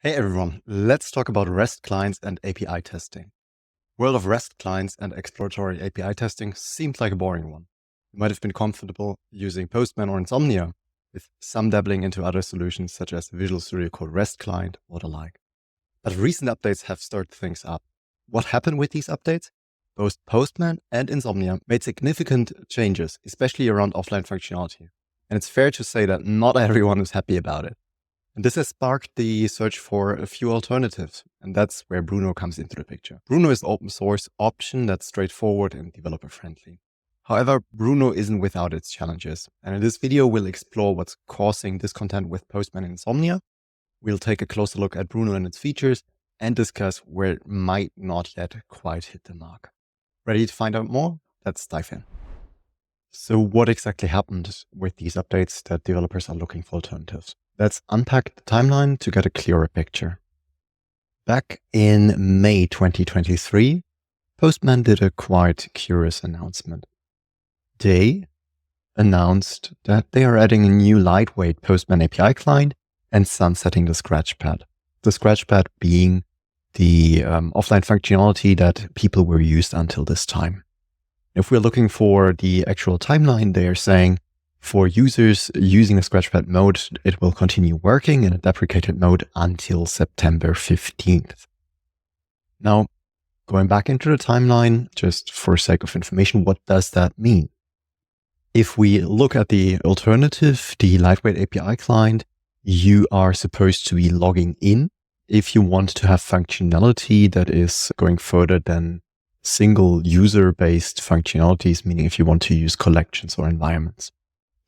Hey everyone, let's talk about REST clients and API testing. World of REST clients and exploratory API testing seems like a boring one. You might have been comfortable using Postman or Insomnia, with some dabbling into other solutions such as Visual Studio Code REST client or the like. But recent updates have stirred things up. What happened with these updates? Both Postman and Insomnia made significant changes, especially around offline functionality. And it's fair to say that not everyone is happy about it. And this has sparked the search for a few alternatives, and that's where Bruno comes into the picture. Bruno is an open source option that's straightforward and developer friendly. However, Bruno isn't without its challenges, and in this video we'll explore what's causing discontent with Postman and Insomnia. We'll take a closer look at Bruno and its features and discuss where it might not yet quite hit the mark. Ready to find out more? Let's dive in. So what exactly happened with these updates that developers are looking for alternatives? Let's unpack the timeline to get a clearer picture. Back in May 2023, Postman did a quite curious announcement. They announced that they are adding a new lightweight Postman API client and sunsetting the Scratchpad. The Scratchpad being the offline functionality that people were used until this time. If we're looking for the actual timeline, they are saying for users using a Scratchpad mode, it will continue working in a deprecated mode until September 15th. Now, going back into the timeline, just for sake of information, what does that mean? If we look at the alternative, the lightweight API client, you are supposed to be logging in if you want to have functionality that is going further than single user-based functionalities, meaning if you want to use collections or environments.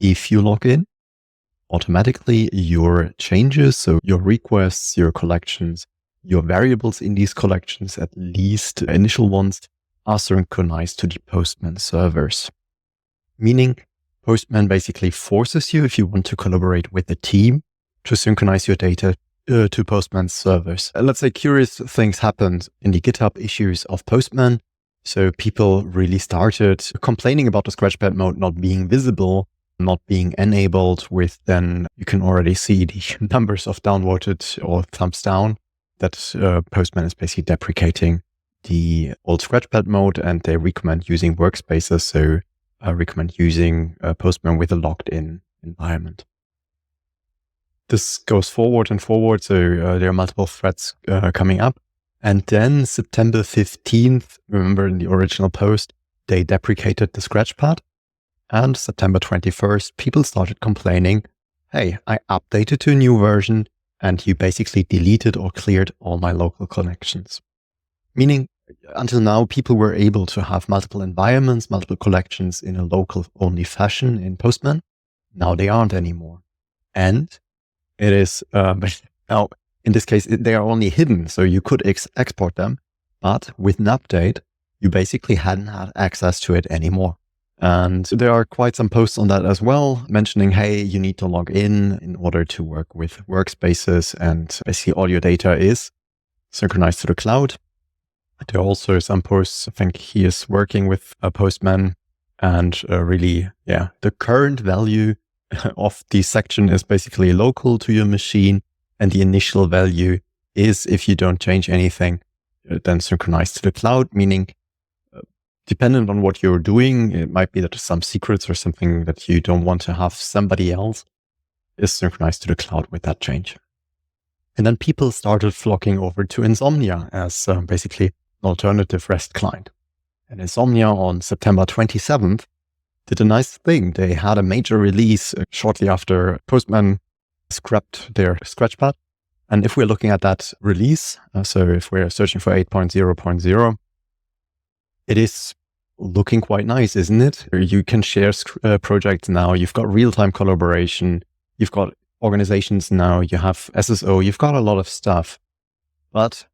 If you log in, automatically your changes, so your requests, your collections, your variables in these collections, at least initial ones, are synchronized to the Postman servers. Meaning Postman basically forces you, if you want to collaborate with the team, to synchronize your data to Postman servers. Let's say curious things happened in the GitHub issues of Postman. So people really started complaining about the Scratchpad mode not being visible, not being enabled with, then you can already see the numbers of downvoted or thumbs down that Postman is basically deprecating the old Scratchpad mode, and they recommend using workspaces. So I recommend using Postman with a logged in environment. This goes forward and forward. So there are multiple threads coming up. And then September 15th, remember in the original post, they deprecated the Scratchpad. And September 21st, people started complaining, hey, I updated to a new version and you basically deleted or cleared all my local connections. Meaning, until now, people were able to have multiple environments, multiple collections in a local-only fashion in Postman. Now they aren't anymore. And it is, now in this case, they are only hidden, so you could export them. But with an update, you basically hadn't had access to it anymore. And there are quite some posts on that as well, mentioning, hey, you need to log in order to work with workspaces, and basically all your data is synchronized to the cloud. There are also some posts, I think he is working with a Postman, and really, the current value of the section is basically local to your machine, and the initial value is, if you don't change anything, then synchronized to the cloud, meaning dependent on what you're doing, it might be that some secrets or something that you don't want to have somebody else is synchronized to the cloud with that change. And then people started flocking over to Insomnia as basically an alternative REST client. And Insomnia on September 27th did a nice thing. They had a major release shortly after Postman scrapped their Scratchpad. And if we're looking at that release, so if we're searching for 8.0.0, it is looking quite nice, isn't it? You can share projects now. You've got real-time collaboration. You've got organizations now. You have SSO. You've got a lot of stuff. But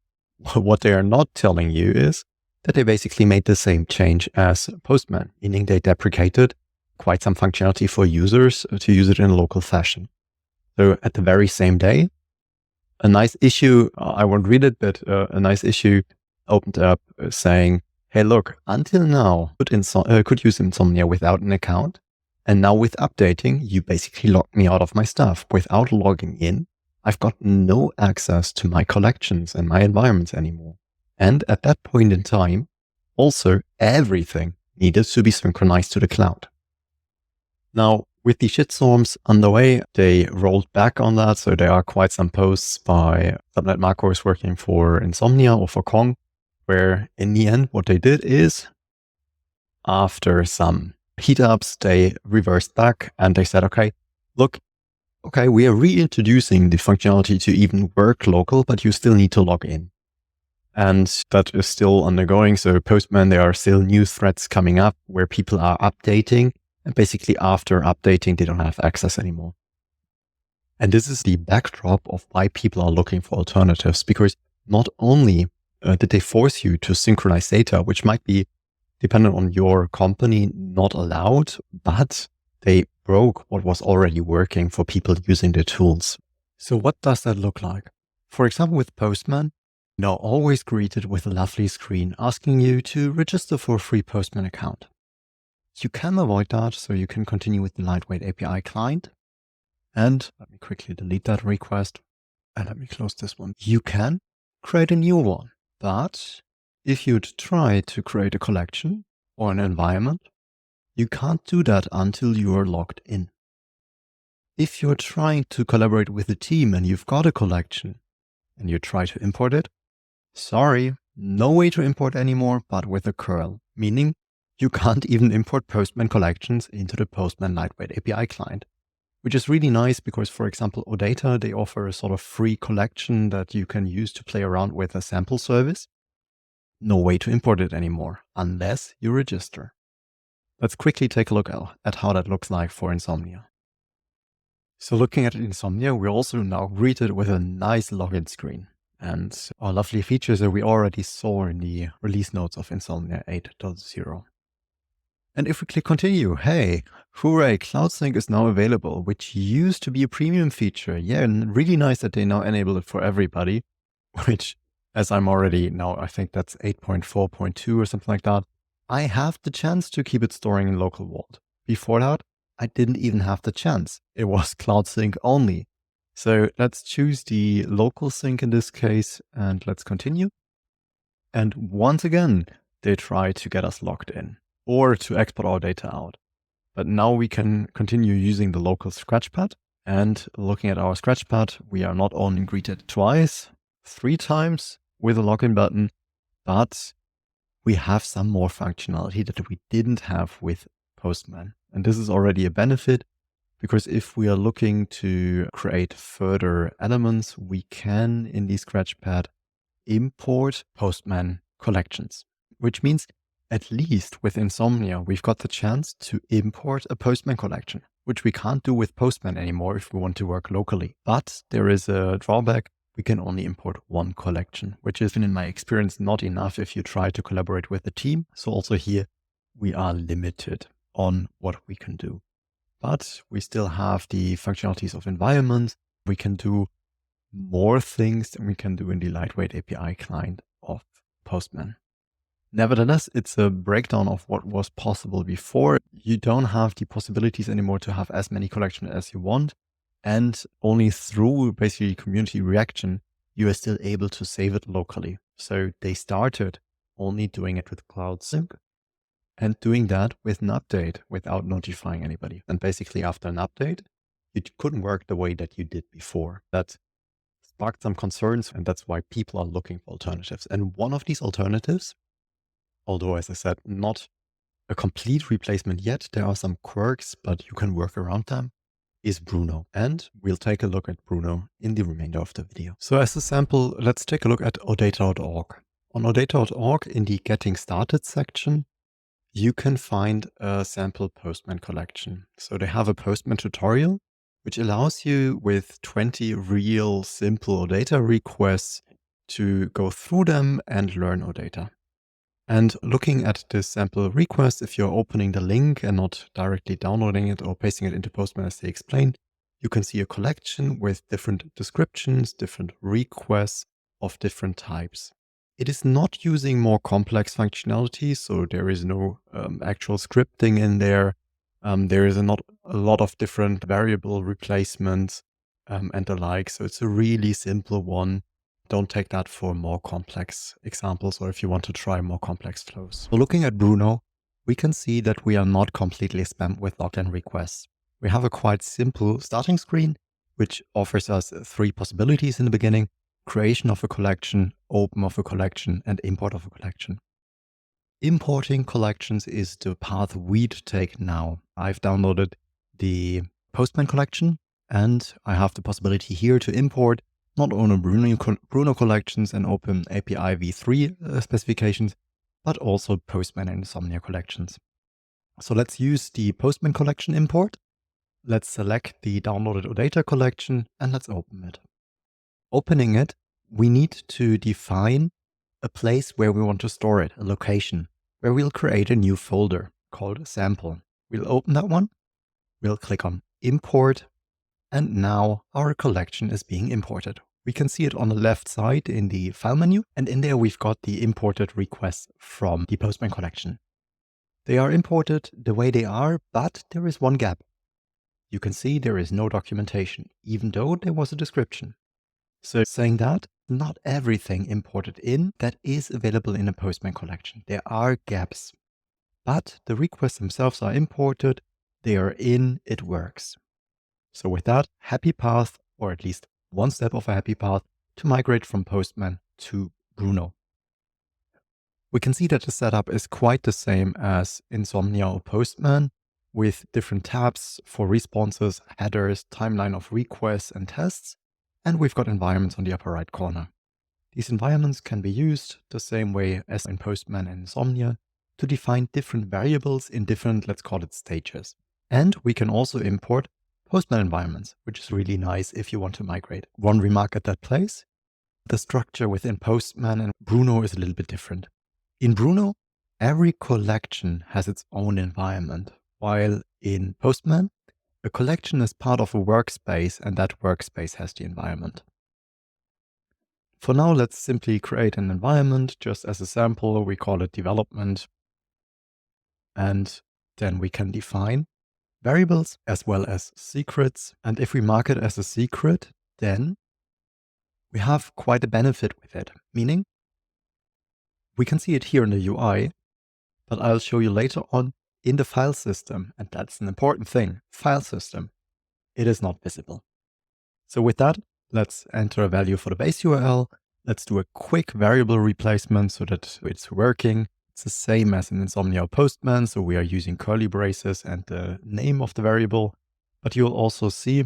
what they are not telling you is that they basically made the same change as Postman, meaning they deprecated quite some functionality for users to use it in a local fashion. So at the very same day, a nice issue, I won't read it, but a nice issue opened up saying, hey, look, until now, could use Insomnia without an account. And now with updating, you basically locked me out of my stuff. Without logging in, I've got no access to my collections and my environments anymore. And at that point in time, also everything needed to be synchronized to the cloud. Now, with the shitstorms underway, they rolled back on that. So there are quite some posts by subnet macros working for Insomnia or for Kong, where in the end, what they did is after some heat ups, they reversed back and they said, okay, look, okay, we are reintroducing the functionality to even work local, but you still need to log in. And that is still undergoing. So Postman, there are still new threads coming up where people are updating. And basically after updating, they don't have access anymore. And this is the backdrop of why people are looking for alternatives, because not only did they force you to synchronize data, which might be dependent on your company, not allowed, but they broke what was already working for people using the tools. So what does that look like? For example, with Postman, you're always greeted with a lovely screen asking you to register for a free Postman account. You can avoid that, so you can continue with the lightweight API client. And let me quickly delete that request. And let me close this one. You can create a new one. But if you'd try to create a collection or an environment, you can't do that until you are logged in. If you're trying to collaborate with a team and you've got a collection and you try to import it, sorry, no way to import anymore, but with a curl, meaning you can't even import Postman collections into the Postman Lightweight API client, which is really nice because, for example, OData, they offer a sort of free collection that you can use to play around with a sample service. No way to import it anymore unless you register. Let's quickly take a look at how that looks like for Insomnia. So looking at Insomnia, we're also now greeted with a nice login screen and our lovely features that we already saw in the release notes of Insomnia 8.0. And if we click continue, hey, hooray, CloudSync is now available, which used to be a premium feature. Yeah, and really nice that they now enable it for everybody, which as I'm already now, I think that's 8.4.2 or something like that. I have the chance to keep it storing in local vault. Before that, I didn't even have the chance. It was CloudSync only. So let's choose the local sync in this case and let's continue. And once again, they try to get us logged in or to export our data out. But now we can continue using the local scratchpad. And looking at our scratchpad, we are not only greeted twice, 3 times with a login button, but we have some more functionality that we didn't have with Postman. And this is already a benefit because if we are looking to create further elements, we can in the scratchpad import Postman collections, which means at least with Insomnia, we've got the chance to import a Postman collection, which we can't do with Postman anymore if we want to work locally. But there is a drawback. We can only import one collection, which has been in my experience not enough if you try to collaborate with a team. So also here, we are limited on what we can do. But we still have the functionalities of environments. We can do more things than we can do in the lightweight API client of Postman. Nevertheless, it's a breakdown of what was possible before. You don't have the possibilities anymore to have as many collections as you want. And only through basically community reaction, you are still able to save it locally. So they started only doing it with CloudSync and doing that with an update without notifying anybody. And basically after an update, it couldn't work the way that you did before. That sparked some concerns, and that's why people are looking for alternatives. And one of these alternatives, although as I said, not a complete replacement yet, there are some quirks, but you can work around them, is Bruno. And we'll take a look at Bruno in the remainder of the video. So as a sample, let's take a look at odata.org. On odata.org, in the Getting Started section, you can find a sample Postman collection. So they have a Postman tutorial, which allows you with 20 real simple OData requests to go through them and learn OData. And looking at this sample request, if you're opening the link and not directly downloading it or pasting it into Postman as they explained, you can see a collection with different descriptions, different requests of different types. It is not using more complex functionality, so there is no actual scripting in there. There is not a lot of different variable replacements. and the like. So it's a really simple one. Don't take that for more complex examples or if you want to try more complex flows. So looking at Bruno, we can see that we are not completely spammed with logged-in requests. We have a quite simple starting screen, which offers us three possibilities in the beginning: creation of a collection, open of a collection, and import of a collection. Importing collections is the path we'd take now. I've downloaded the Postman collection, and I have the possibility here to import not only Bruno collections and Open API v3 specifications, but also Postman and Insomnia collections. So let's use the Postman collection import. Let's select the downloaded OData collection and let's open it. Opening it, we need to define a place where we want to store it, a location, where we'll create a new folder called sample. We'll open that one. We'll click on import. And now our collection is being imported. We can see it on the left side in the file menu. And in there, we've got the imported requests from the Postman collection. They are imported the way they are, but there is one gap. You can see there is no documentation, even though there was a description. So saying that, not everything imported in that is available in a Postman collection. There are gaps, but the requests themselves are imported. They are in, it works. So with that, happy path, or at least one step of a happy path to migrate from Postman to Bruno. We can see that the setup is quite the same as Insomnia or Postman, with different tabs for responses, headers, timeline of requests and tests, and we've got environments on the upper right corner. These environments can be used the same way as in Postman and Insomnia to define different variables in different, let's call it, stages. And we can also import Postman environments, which is really nice if you want to migrate. One remark at that place: the structure within Postman and Bruno is a little bit different. In Bruno, every collection has its own environment, while in Postman, a collection is part of a workspace and that workspace has the environment. For now, let's simply create an environment just as a sample. We call it development. And then we can define variables as well as secrets. And if we mark it as a secret, then we have quite a benefit with it, meaning we can see it here in the UI, but I'll show you later on in the file system. And that's an important thing, file system. It is not visible. So with that, let's enter a value for the base URL. Let's do a quick variable replacement so that it's working. It's the same as in Insomnia or Postman, so we are using curly braces and the name of the variable. But you'll also see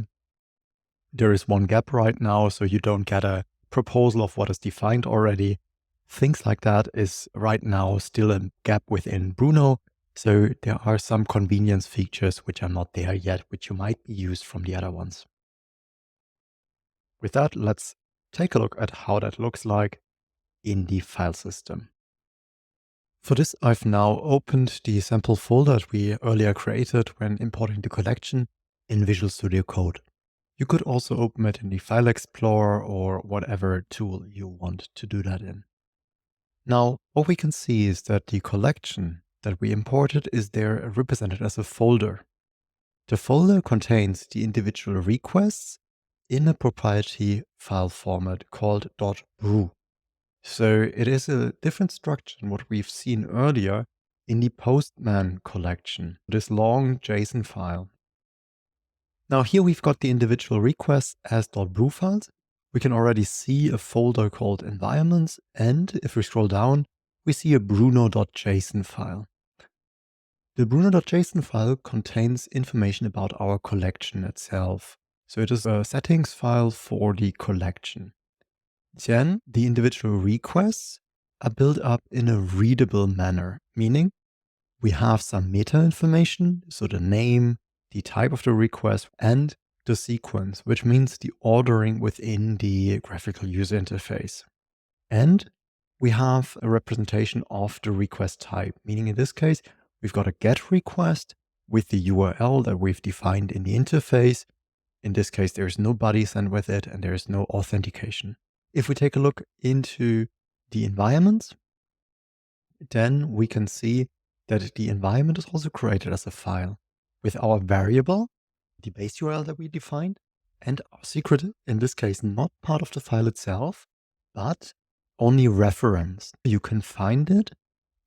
there is one gap right now, so you don't get a proposal of what is defined already. Things like that is right now still a gap within Bruno. So there are some convenience features which are not there yet, which you might be used from the other ones. With that, let's take a look at how that looks like in the file system. For this, I've now opened the sample folder that we earlier created when importing the collection in Visual Studio Code. You could also open it in the File Explorer or whatever tool you want to do that in. Now, what we can see is that the collection that we imported is there represented as a folder. The folder contains the individual requests in a proprietary file format called .bru. So it is a different structure than what we've seen earlier in the Postman collection, this long JSON file. Now here we've got the individual requests as .bru files. We can already see a folder called environments, and if we scroll down, we see a bruno.json file. The bruno.json file contains information about our collection itself. So it is a settings file for the collection. Then the individual requests are built up in a readable manner, meaning we have some meta information, so the name, the type of the request, and the sequence, which means the ordering within the graphical user interface. And we have a representation of the request type, meaning in this case, we've got a GET request with the URL that we've defined in the interface. In this case, there's no body sent with it and there is no authentication. If we take a look into the environments, then we can see that the environment is also created as a file with our variable, the base URL that we defined, And our secret, in this case, not part of the file itself, but only referenced. You can find it,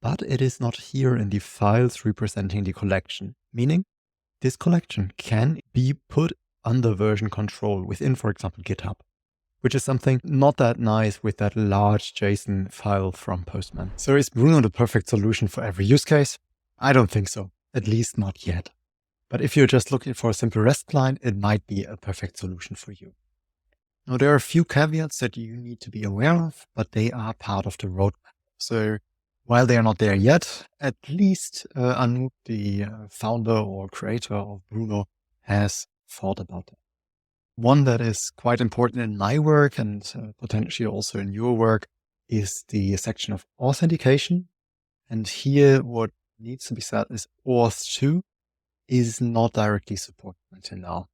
but it is not here in the files representing the collection, meaning this collection can be put under version control within, for example, GitHub, which is something not that nice with that large JSON file from Postman. So is Bruno the perfect solution for every use case? I don't think so, at least not yet. But if you're just looking for a simple REST client, it might be a perfect solution for you. Now, there are a few caveats that you need to be aware of, but they are part of the roadmap. So while they are not there yet, at least Anoop, the founder or creator of Bruno, has thought about it. One that is quite important in my work and potentially also in your work is the section of authentication. And here what needs to be said is Auth2 is not directly supported until now.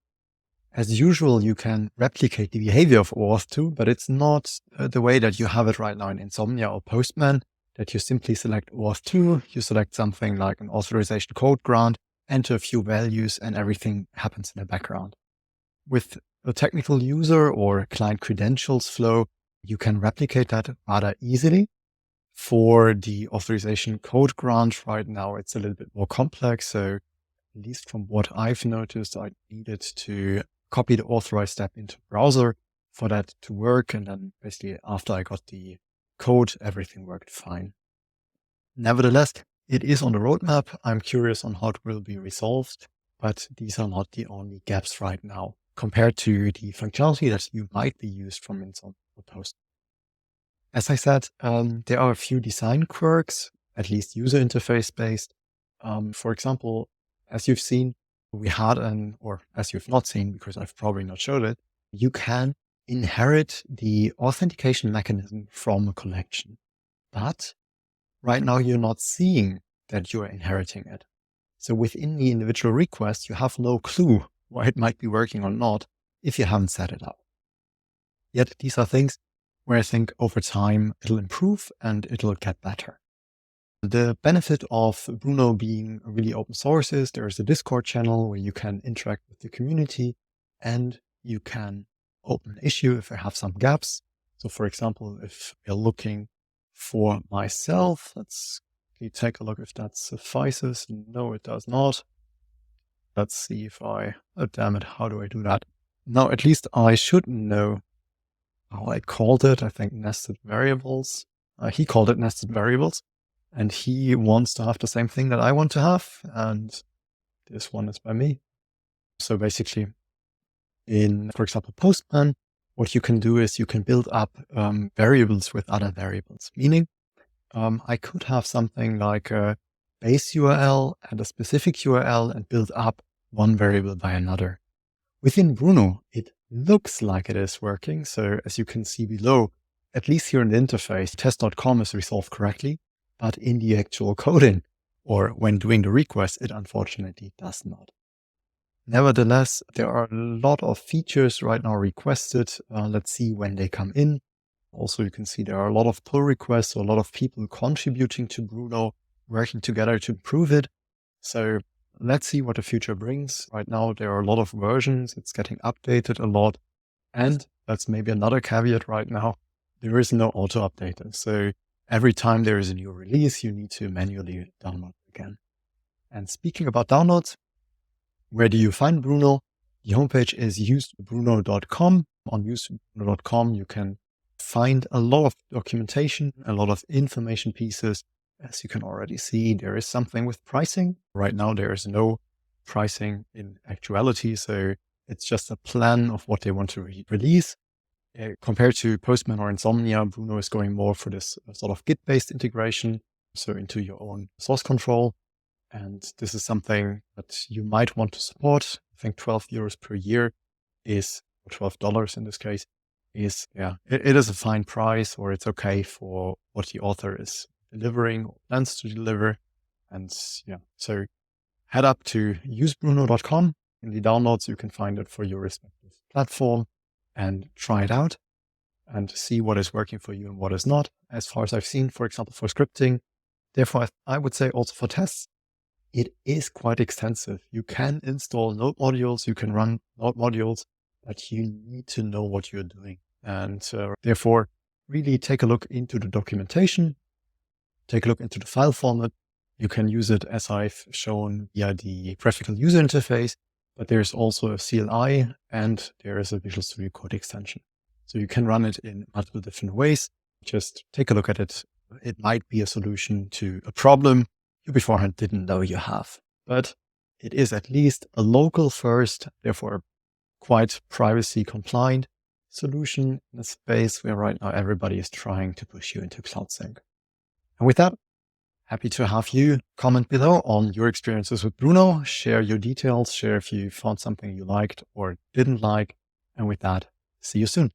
As usual, you can replicate the behavior of Auth2, but it's not the way that you have it right now in Insomnia or Postman, that you simply select Auth2, you select something like an authorization code grant, enter a few values, and everything happens in the background. With a technical user or client credentials flow, you can replicate that rather easily. For the authorization code grant right now, it's a little bit more complex. So at least from what I've noticed, I needed to copy the authorized step into browser for that to work. And then basically after I got the code, everything worked fine. Nevertheless, it is on the roadmap. I'm curious on how it will be resolved, but these are not the only gaps right now compared to the functionality that you might be used from Insomnia or Post. As I said, there are a few design quirks, at least user interface based. For example, as you've seen, we had or as you've not seen, because I've probably not showed it, you can inherit the authentication mechanism from a collection. But right now you're not seeing that you're inheriting it. So within the individual request, you have no clue why it might be working or not if you haven't set it up. Yet these are things where I think over time it'll improve and it'll get better. The benefit of Bruno being really open source is there is a Discord channel where you can interact with the community and you can open an issue if I have some gaps. So for example, if you're looking for myself, let's take a look if that suffices. No, it does not. Let's see if oh damn it, how do I do that? Now, at least I should know how I called it. I think nested variables. He called it nested variables. And he wants to have the same thing that I want to have. And this one is by me. So basically for example, Postman, what you can do is you can build up variables with other variables. Meaning I could have something like a base URL and a specific URL and build up one variable by another. Within Bruno, it looks like it is working. So as you can see below, at least here in the interface, test.com is resolved correctly. But in the actual coding or when doing the request, it unfortunately does not. Nevertheless, there are a lot of features right now requested. Let's see when they come in. Also, you can see there are a lot of pull requests, so a lot of people contributing to Bruno, working together to improve it. So let's see what the future brings. Right now, there are a lot of versions. It's getting updated a lot. And that's maybe another caveat right now. There is no auto updater. So every time there is a new release, you need to manually download again. And speaking about downloads, where do you find Bruno? The homepage is usebruno.com. On usebruno.com, you can find a lot of documentation, a lot of information pieces. As you can already see, there is something with pricing. Right now, there is no pricing in actuality. So it's just a plan of what they want to release. Compared to Postman or Insomnia, Bruno is going more for this sort of Git-based integration, so into your own source control. And this is something that you might want to support. I think 12 euros per year is, or $12 in this case, is, it is a fine price, or it's okay for what the author is delivering or plans to deliver. And so head up to usebruno.com. In the downloads, you can find it for your respective platform and try it out and see what is working for you and what is not. As far as I've seen, for example, for scripting, therefore, I would say also for tests, it is quite extensive. You can install Node modules, you can run Node modules, but you need to know what you're doing. And therefore, really take a look into the documentation, take a look into the file format. You can use it as I've shown via the graphical user interface, but there's also a CLI and there is a Visual Studio Code extension. So you can run it in multiple different ways. Just take a look at it. It might be a solution to a problem you beforehand didn't know you have, but it is at least a local first, therefore quite privacy compliant solution in a space where right now everybody is trying to push you into Cloud Sync. And with that, happy to have you comment below on your experiences with Bruno, share your details, share if you found something you liked or didn't like. And with that, see you soon.